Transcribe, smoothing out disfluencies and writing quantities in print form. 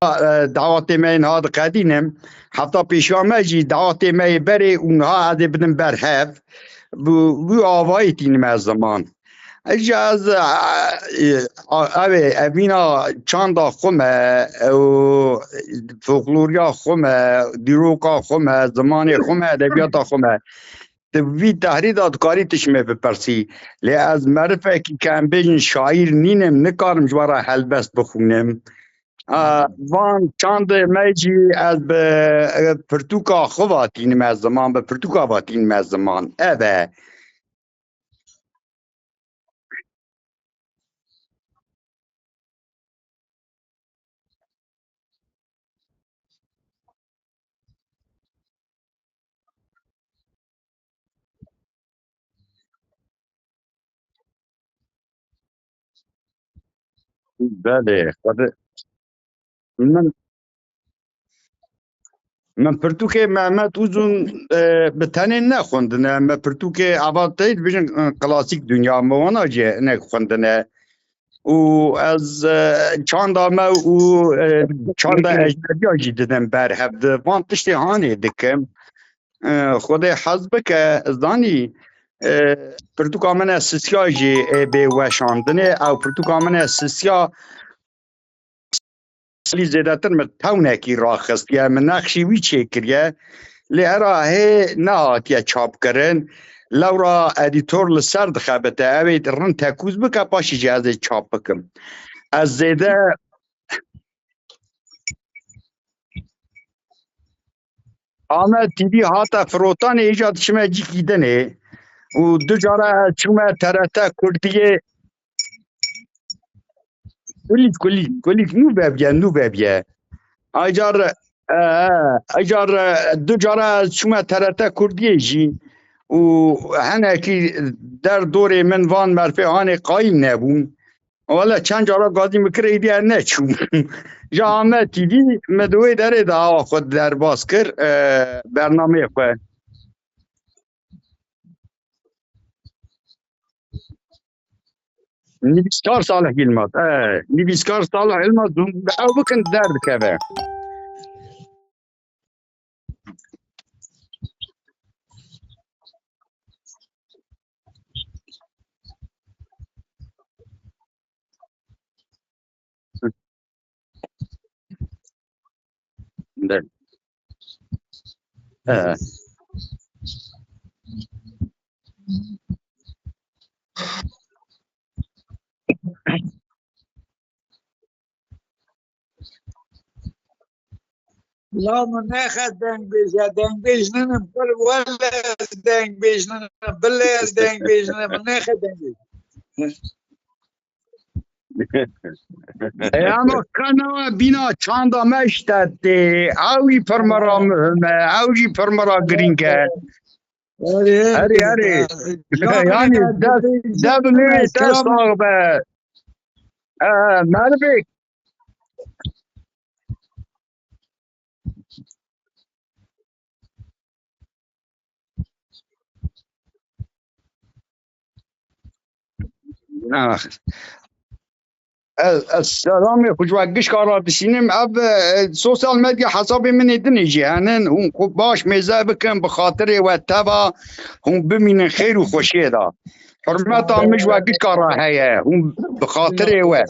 دعوت من هاد قدينم حتى پیشامه جی دعوت من بره اونها عده بدن برهف بو آوایتین من زمان اجاز اوه اوینا چاندا خومه و فولکلوریا خومه دیروکا خومه زمان خومه ادبیاتا خومه وی تحریدات کاری تشمه بپرسی لی از معرفه که کم بیجن شاعر نینم نکارم جوارا هلبست بخونم وان چند میجی از به پرتوکا خواتین من زمان به پرتوکا واتین من زمان اوه بله من من پرتوک محمد اوزون به تنه نخوندنه من پرتوک عواتید بیشن کلاسیک دنیا موانا جه نخوندنه و از چند آمه و چند اجنبی آجی دیدم بر هفته وان تشتی هانه دکم خود حزب که زانی پرتوک آمنه سسیا جی به وشاندنه او پرتوک آمنه سسیا لی زیدتر من تاونکی را خستیه من نقشی وی چه کریه لی ارا هی نهاتیه چاپ کرن لورا ادیتور لسر دخبته اوید رن تکوز بکه پاشی جهازه چاپ بکم از زیده آمد تیدی هاتا فروتان ایجاد شما جی کیدنه و دو جاره چومه ترته کردیه کلیک نو ببیه اجار دو جاره شما ترته کردیه جی و هنه که در دور من وان مرفه هانه قایم نبون والا چند جاره گازی مکره ایدیه نچون جا آمد تیدی مدوی داره دا خود در باز کر برنامه خود نویسکار صالح یلمaz نویسکار صالح یلمaz او بکن درد که لا من ناخد دنگ بیش ننم کل ولا دنگ بیش ننم بله از دنگ بیش ننم من ناخد دنگ بیش اما کنا بینا چاندا مشتد اوی پرمرا مهمه اوی پرمرا گرینگه هری یعنی دب نوی دست آقبه مربک السلام خوشوقش کارا بسینم اب سوسیال مدیا حساب من دنیجی هنن هم خوب باش میزه بکن بخاطر و تبا هم بمینن خیر و خوشی دا حرمت آمش وقش کارا هیه هم بخاطر و